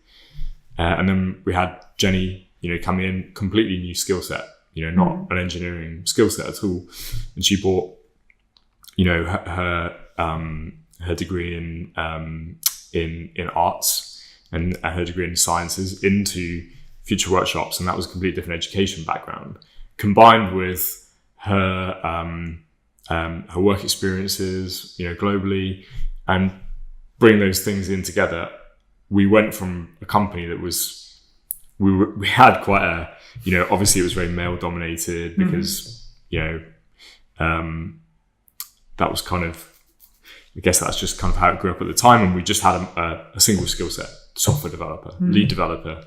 And then we had Jenny, come in, completely new skill set, not an engineering skill set at all, and she brought, her degree in arts and her degree in sciences into future workshops, and that was a completely different education background, combined with her work experiences, globally, and bring those things in together. we went from a company that was, we had quite a, obviously it was very male dominated because, that was kind of, I guess that's just kind of how it grew up at the time. And we just had a single skill set, software developer, lead developer.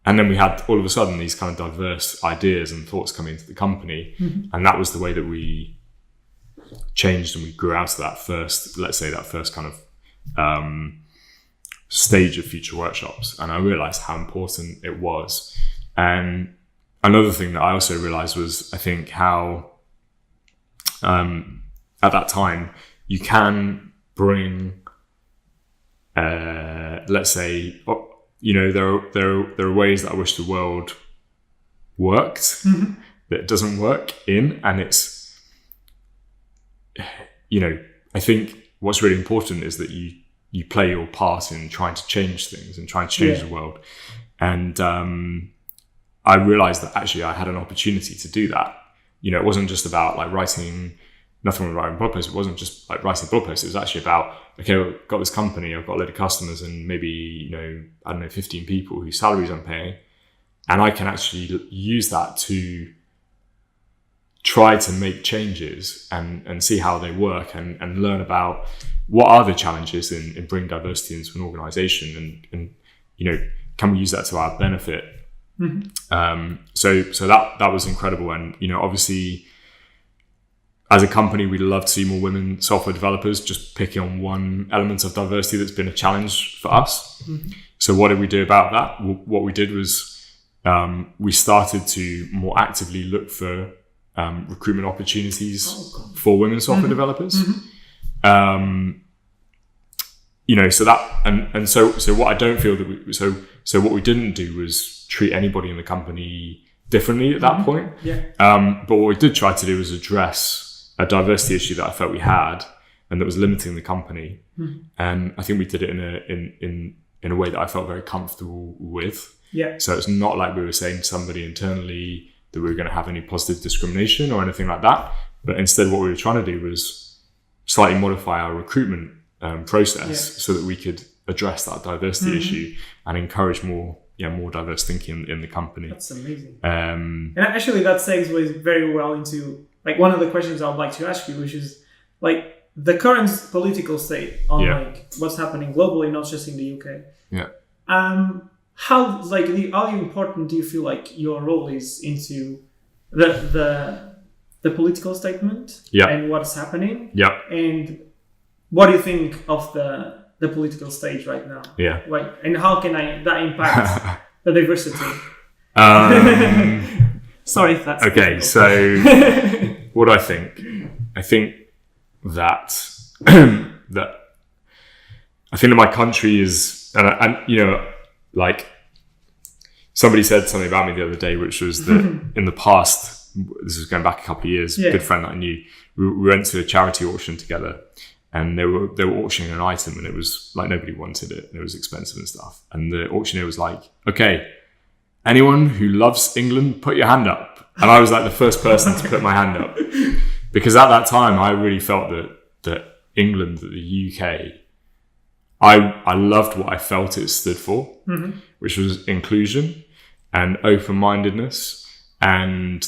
And then we had all of a sudden these kind of diverse ideas and thoughts coming into the company. And that was the way that we changed and we grew out of that first, let's say that first kind of stage of future workshops. And I realized how important it was. And another thing that I also realized was, I think, how at that time you can bring, let's say, there are ways that I wish the world worked that it doesn't work in. And it's, I think what's really important is that you play your part in trying to change things and trying to change the world. And I realized that actually I had an opportunity to do that. It wasn't just about like writing, nothing wrong with writing blog posts. It wasn't just like writing blog posts. It was actually about, okay, I've got this company, I've got a load of customers and maybe, 15 people whose salaries I'm paying. And I can actually use that to try to make changes and see how they work and learn about what are the challenges in bringing diversity into an organization and can we use that to our benefit? So that was incredible. And, obviously as a company, we'd love to see more women software developers, just picking on one element of diversity that's been a challenge for us. So what did we do about that? What we did was we started to more actively look for recruitment opportunities for women software developers. So that, and so what I don't feel that so what we didn't do was treat anybody in the company differently at that point. But what we did try to do was address a diversity issue that I felt we had and that was limiting the company. And I think we did it in a way that I felt very comfortable with. So it's not like we were saying to somebody internally that we were going to have any positive discrimination or anything like that. But instead what we were trying to do was slightly modify our recruitment process so that we could address that diversity issue and encourage more diverse thinking in the company. That's amazing. And actually that segues very well into like one of the questions I would like to ask you, which is like the current political state on like what's happening globally, not just in the UK. How important do you feel like your role is into the political statement and what's happening? And what do you think of the political stage right now? Like, and how can that impact the diversity? Sorry if that's okay. So, what do I think? I think that that my country is, and like somebody said something about me the other day, which was that in the past, this was going back a couple of years, a good friend that I knew, we went to a charity auction together. And they were auctioning an item and it was like nobody wanted it and it was expensive and stuff. And the auctioneer was like, okay, anyone who loves England, put your hand up. And I was like the first person to put my hand up. Because at that time, I really felt that England, that the UK, I loved what I felt it stood for, which was inclusion and open-mindedness and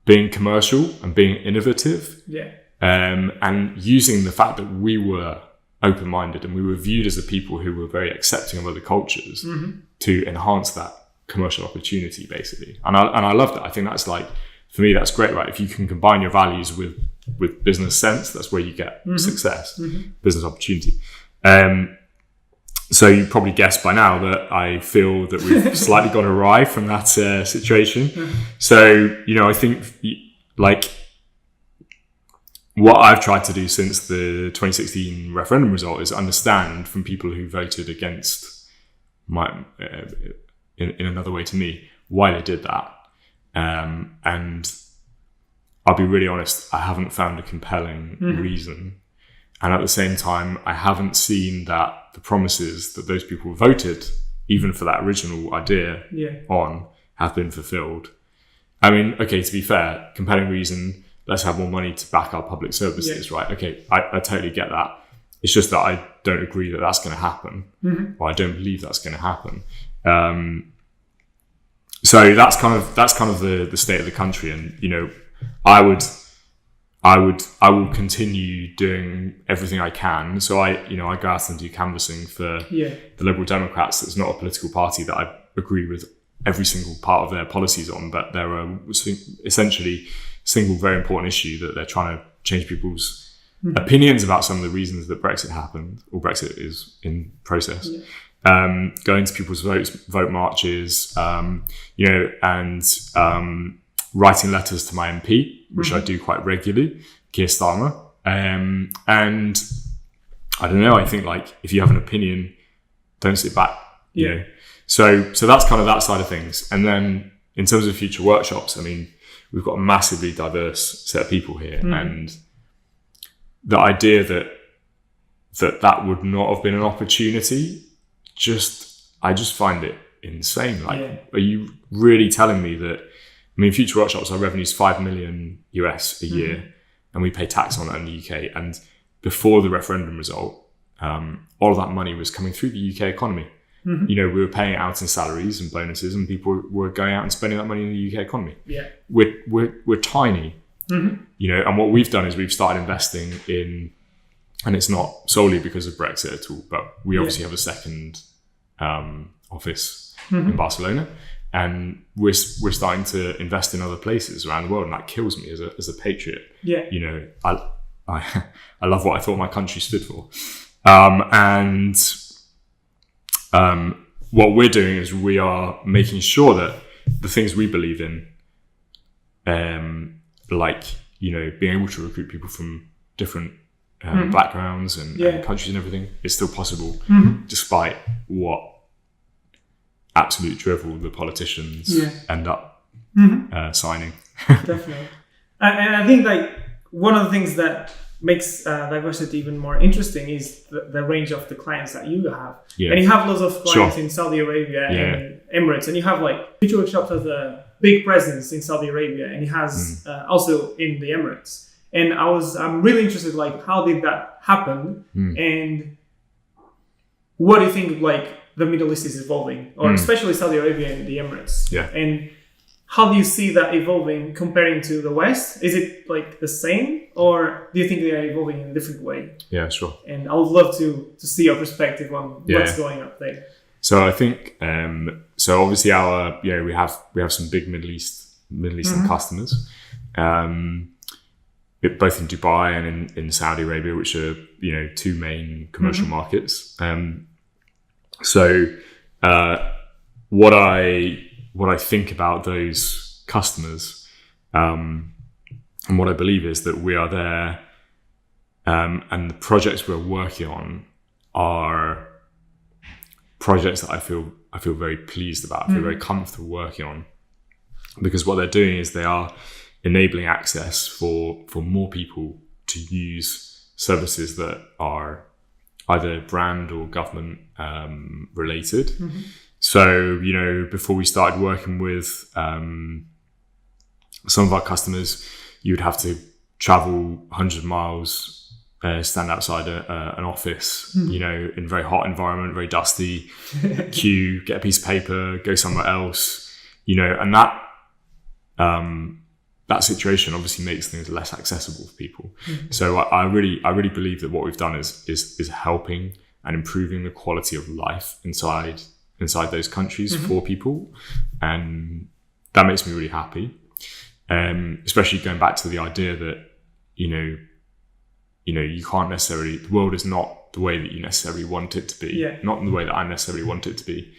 being commercial and being innovative. And using the fact that we were open-minded and we were viewed as a people who were very accepting of other cultures to enhance that commercial opportunity, basically. And I loved it. I think that's like, for me, that's great, right? If you can combine your values with business sense, that's where you get success, business opportunity. So you probably guessed by now that I feel that we've slightly gone awry from that situation. So, I think like, what I've tried to do since the 2016 referendum result is understand from people who voted against in another way to me, why they did that. And I'll be really honest, I haven't found a compelling reason. And at the same time, I haven't seen that the promises that those people voted, even for that original idea on, have been fulfilled. I mean, okay, to be fair, compelling reason, let's have more money to back our public services, right? Okay, I totally get that. It's just that I don't agree that that's going to happen, or I don't believe that's going to happen. So that's kind of the state of the country, and I will continue doing everything I can. So I go out and do canvassing for the Liberal Democrats. It's not a political party that I agree with every single part of their policies on, but they're essentially single very important issue that they're trying to change people's opinions about some of the reasons that Brexit happened, or Brexit is in process. Going to people's vote marches, and writing letters to my MP, which I do quite regularly, Keir Starmer. And I don't know, I think like if you have an opinion, don't sit back, you know. So that's kind of that side of things. And then in terms of future workshops, I mean, we've got a massively diverse set of people here, and the idea that would not have been an opportunity, I just find it insane. Like, are you really telling me that? I mean, Future Workshops, our revenue is $5 million US a year, and we pay tax on it in the UK. And before the referendum result, all of that money was coming through the UK economy. We were paying it out in salaries and bonuses, and people were going out and spending that money in the UK economy. We're tiny, and what we've done is we've started investing in, and it's not solely because of Brexit at all, but we obviously have a second office in Barcelona, and we're starting to invest in other places around the world, and that kills me as a patriot. I love what I thought my country stood for, and what we're doing is we are making sure that the things we believe in, like being able to recruit people from different backgrounds and countries and everything, is still possible, despite what absolute drivel the politicians end up signing. Definitely. And I think like one of the things that makes diversity even more interesting is the range of the clients that you have. And you have lots of clients in Saudi Arabia and Emirates, and you have like Future Workshops has a big presence in Saudi Arabia, and it has also in the Emirates. And I'm really interested, like, how did that happen? And what do you think, like, the Middle East is evolving, or especially Saudi Arabia and the Emirates? And how do you see that evolving comparing to the West? Is it like the same, or do you think they are evolving in a different way? Yeah, sure. And I would love to see your perspective on what's going up there. So I think, so obviously we have some big Middle Eastern customers, both in Dubai and in Saudi Arabia, which are two main commercial markets. So what I think about those customers, and what I believe is that we are there, and the projects we're working on are projects that I feel very pleased about. I feel very comfortable working on, because what they're doing is they are enabling access for more people to use services that are either brand or government related. So, before we started working with some of our customers, you'd have to travel hundreds of miles, stand outside an office, in a very hot environment, very dusty, queue, get a piece of paper, go somewhere else, and that situation obviously makes things less accessible for people. So I really believe that what we've done is helping and improving the quality of life inside those countries for people, and that makes me really happy. Especially going back to the idea that you can't necessarily, the world is not the way that you necessarily want it to be, not in the way that I necessarily want it to be.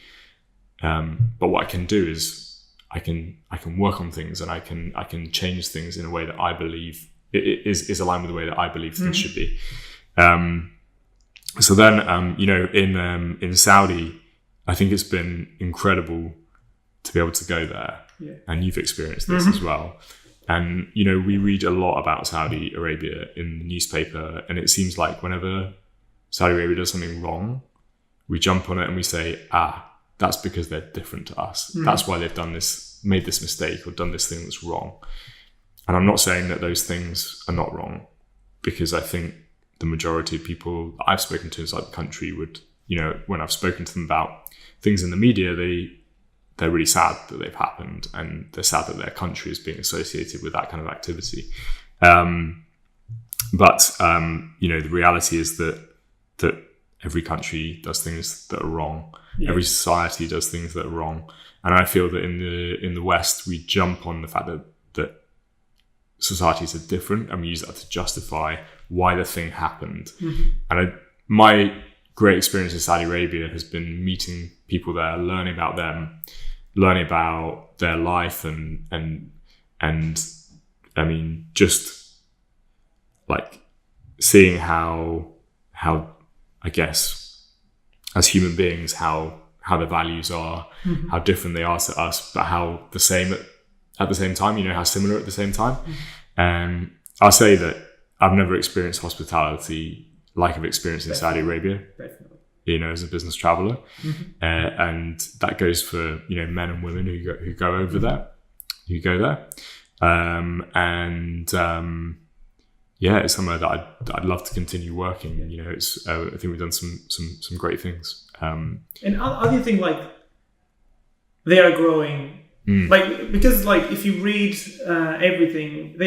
But what I can do is I can work on things, and I can change things in a way that I believe it is aligned with the way that I believe things should be. So then, in Saudi, I think it's been incredible to be able to go there, and you've experienced this as well. And we read a lot about Saudi Arabia in the newspaper, and it seems like whenever Saudi Arabia does something wrong, we jump on it and we say, that's because they're different to us. That's why they've done this, made this mistake, or done this thing that's wrong. And I'm not saying that those things are not wrong, because I think the majority of people that I've spoken to inside the country would, when I've spoken to them about things in the media, they're really sad that they've happened, and they're sad that their country is being associated with that kind of activity. But the reality is that every country does things that are wrong. Yeah. Every society does things that are wrong. And I feel that in the West, we jump on the fact that societies are different, and we use that to justify why the thing happened. Mm-hmm. And my great experience in Saudi Arabia has been meeting people there, learning about them, learning about their life, and I mean, just like seeing how I guess as human beings, how their values are, mm-hmm. how different they are to us, but how the same at the same time, how similar at the same time. Mm-hmm. I'll say that I've never experienced hospitality like I've experienced in Saudi Arabia. Definitely. As a business traveler. Mm-hmm. And that goes for, men and women who go over there, who go there. It's somewhere that I'd love to continue working. It's I think we've done some great things. And how do you think they are growing? Because if you read everything,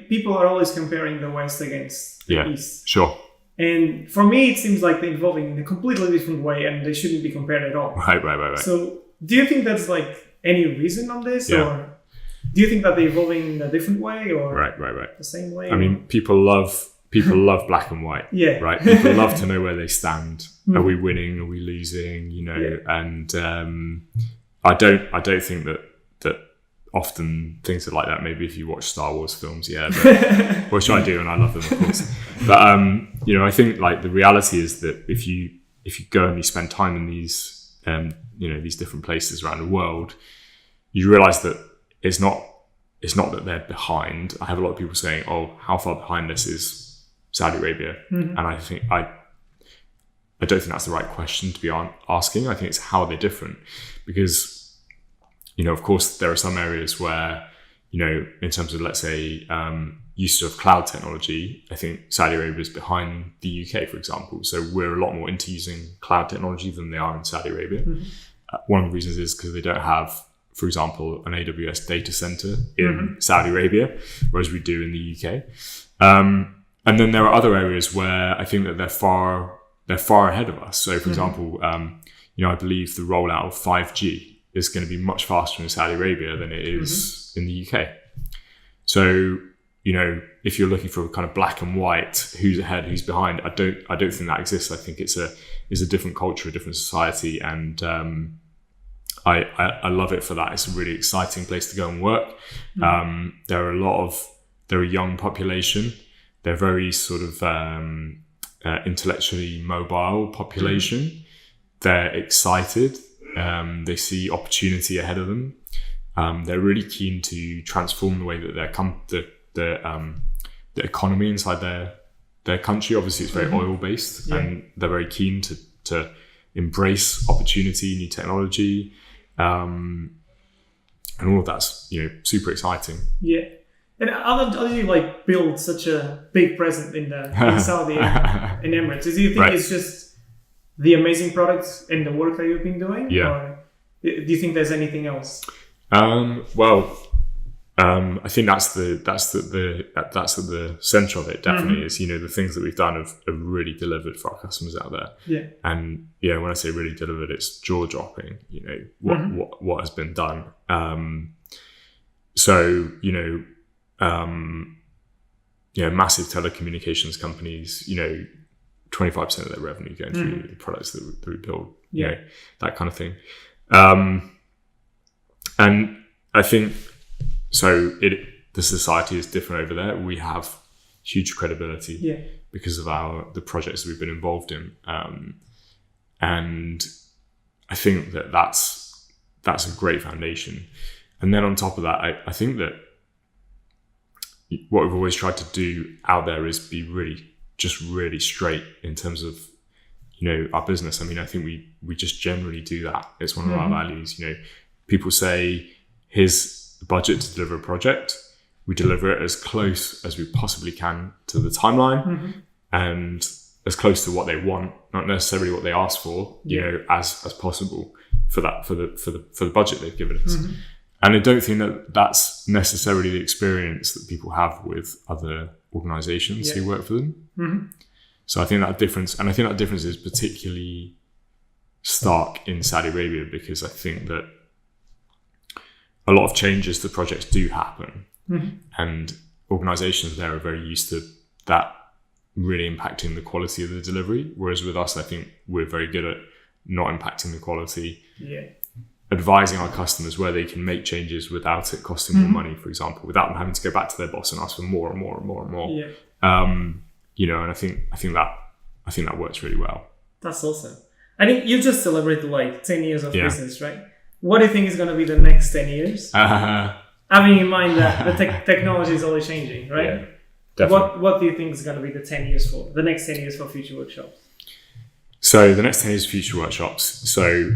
people are always comparing the West against the East. Sure. And for me, it seems like they're evolving in a completely different way, and they shouldn't be compared at all. Right. So, do you think that's any reason on this, or do you think that they're evolving in a different way, or the same way? I mean, people love black and white. Yeah. Right. People love to know where they stand. Are we winning? Are we losing? And I don't think that often things are like that. Maybe if you watch Star Wars films, but which I do, and I love them, of course. But I think the reality is that if you go and you spend time in these these different places around the world, you realize that it's not that they're behind. I have a lot of people saying, "Oh, how far behind us is Saudi Arabia?" Mm-hmm. And I think I don't think that's the right question to be asking. I think it's how they're different, because of course, there are some areas where, in terms of, let's say, use of cloud technology, I think Saudi Arabia is behind the UK, for example. So we're a lot more into using cloud technology than they are in Saudi Arabia. Mm-hmm. One of the reasons is because they don't have, for example, an AWS data center in mm-hmm. Saudi Arabia, whereas we do in the UK. And then there are other areas where I think that they're far ahead of us. So, for example, I believe the rollout of 5G is going to be much faster in Saudi Arabia than it is mm-hmm. in the UK. So, if you're looking for kind of black and white, who's ahead, who's behind, I don't think that exists. I think it's a different culture, a different society, and I love it for that. It's a really exciting place to go and work. Mm-hmm. They're a young population. They're very sort of intellectually mobile population. Mm-hmm. They're excited. They see opportunity ahead of them. They're really keen to transform the way that the economy inside their country. Obviously, it's very mm-hmm. oil based, and they're very keen to embrace opportunity, new technology, and all of that's super exciting. Yeah. And how do you build such a big presence in Saudi and Emirates? Do you think it's just the amazing products and the work that you've been doing? Yeah. Or do you think there's anything else? I think that's at the center of it. Definitely mm-hmm. is the things that we've done have really delivered for our customers out there. Yeah. And when I say really delivered, it's jaw dropping. What has been done. Massive telecommunications companies. 25% of their revenue going through mm-hmm. the products that we build, that kind of thing. And I think, the society is different over there. We have huge credibility because of the projects that we've been involved in. And I think that's a great foundation. And then on top of that, I think that what we've always tried to do out there is be really straight in terms of our business. I mean, I think we just generally do that. It's one of mm-hmm. our values. People say, here's the budget to deliver a project. We deliver it as close as we possibly can to the timeline. and as close to what they want, not necessarily what they ask for, you know, as possible for the budget they've given us. And I don't think that that's necessarily the experience that people have with other organizations who work for them. So I think that difference is particularly stark in Saudi Arabia, because I think that a lot of changes to projects do happen, and organizations there are very used to that really impacting the quality of the delivery. Whereas with us, I think we're very good at not impacting the quality, advising our customers where they can make changes without it costing more money, for example, without them having to go back to their boss and ask for more and more and more and more. You know, and I think that works really well. That's awesome. I think you just celebrated like 10 years of business, right? What do you think is going to be the next 10 years? Having in mind that the technology is always changing, right? Yeah, definitely. What do you think is going to be the next 10 years for Future Workshops? So the next 10 years Future Workshops. So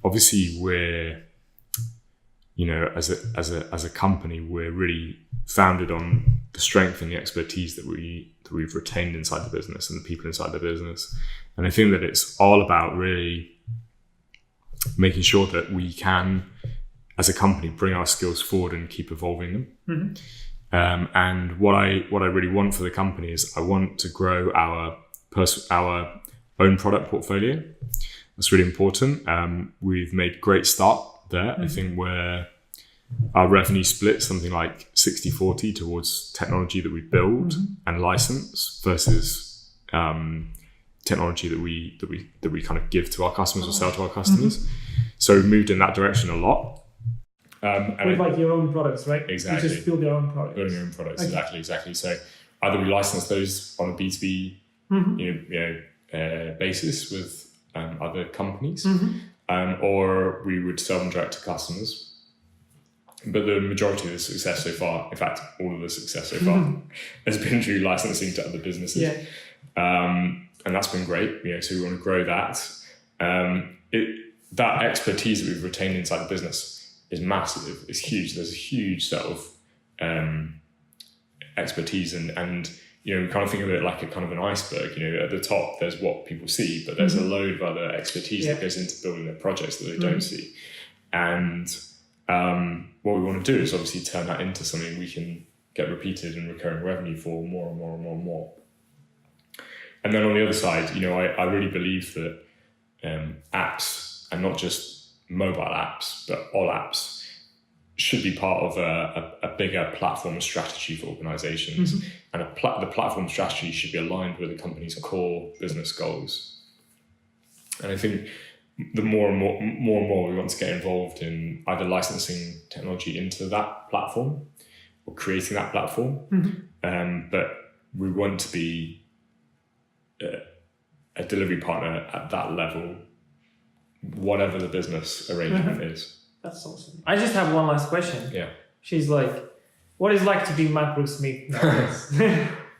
obviously we're, you know, as a company, we're really founded on the strength and the expertise that we've retained inside the business and the people inside the business. And I think that it's all about really making sure that we can, as a company, bring our skills forward and keep evolving them. And what I really want for the company is I want to grow our own product portfolio. That's really important. We've made a great start there. I think where our revenue split something like 60-40 towards technology that we build and license versus technology that we kind of give to our customers or sell to our customers. So we've moved in that direction a lot. With like your own products, right? Exactly. You just build your own products. Building your own products, exactly. So either we license those on a B2B basis with other companies, or we would sell them direct to customers. But the majority of the success so far, in fact, all of the success so far, has been through licensing to other businesses. And that's been great. You know, so we want to grow that. That expertise that we've retained inside the business is massive. It's huge. There's a huge set of expertise, and you know, we kind of think of it like a kind of an iceberg. You know, at the top there's what people see, but there's a load of other expertise that goes into building their projects that they don't see. And what we want to do is obviously turn that into something we can get repeated and recurring revenue for more and more and more and more. And then on the other side, you know, I really believe that apps, and not just mobile apps, but all apps, should be part of a bigger platform strategy for organizations. And the platform strategy should be aligned with the company's core business goals. And I think the more and more we want to get involved in either licensing technology into that platform or creating that platform. But we want to be a delivery partner at that level, whatever the business arrangement is. That's awesome. I just have one last question. Yeah. She's like, what is it like to be Matt Brooke-Smith nowadays?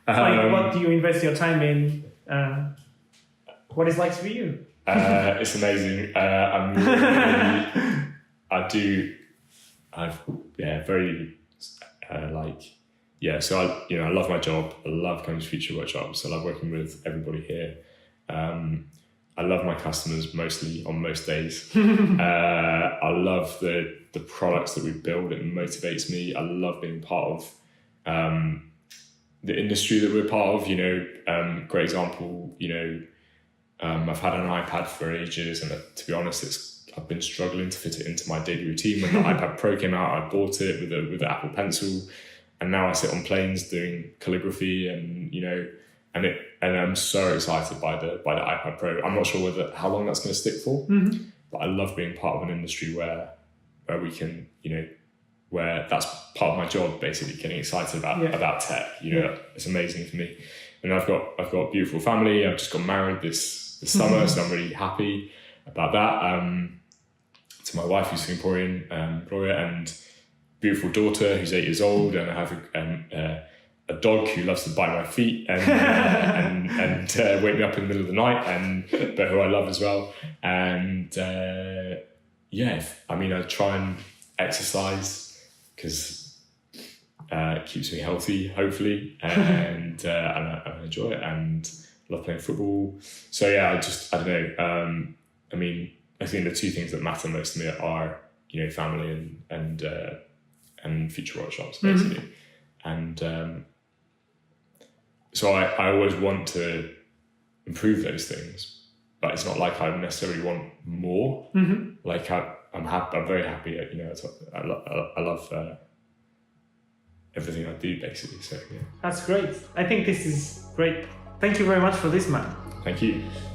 Like, what do you invest your time in? What is it like to be you? It's amazing. So I love my job. I love coming to Future Workshops. I love working with everybody here. I love my customers mostly on most days. I love the products that we build. It motivates me. I love being part of the industry that we're part of. You know, great example, you know, I've had an iPad for ages, and to be honest, I've been struggling to fit it into my daily routine. When the iPad Pro came out, I bought it with the Apple Pencil, and now I sit on planes doing calligraphy, and you know, and I'm so excited by the iPad Pro. I'm not sure how long that's going to stick for, but I love being part of an industry where we can, you know, where that's part of my job, basically getting excited about tech. You know, it's amazing for me. And I've got a beautiful family. I've just got married this summer, so I'm really happy about that. To my wife, who's Singaporean, Gloria, and beautiful daughter who's 8 years old, and I have a dog who loves to bite my feet and wake me up in the middle of the night, but who I love as well. And I try and exercise because keeps me healthy, hopefully, and I enjoy it and love playing football. So yeah, I don't know. I mean, I think the two things that matter most to me are, you know, family and future workshops, basically. And so I always want to improve those things, but it's not like I necessarily want more. Like I'm happy. I'm very happy. You know, I love everything I do, basically. So yeah, That's great. I think this is great. Thank you very much for this, man. thank you.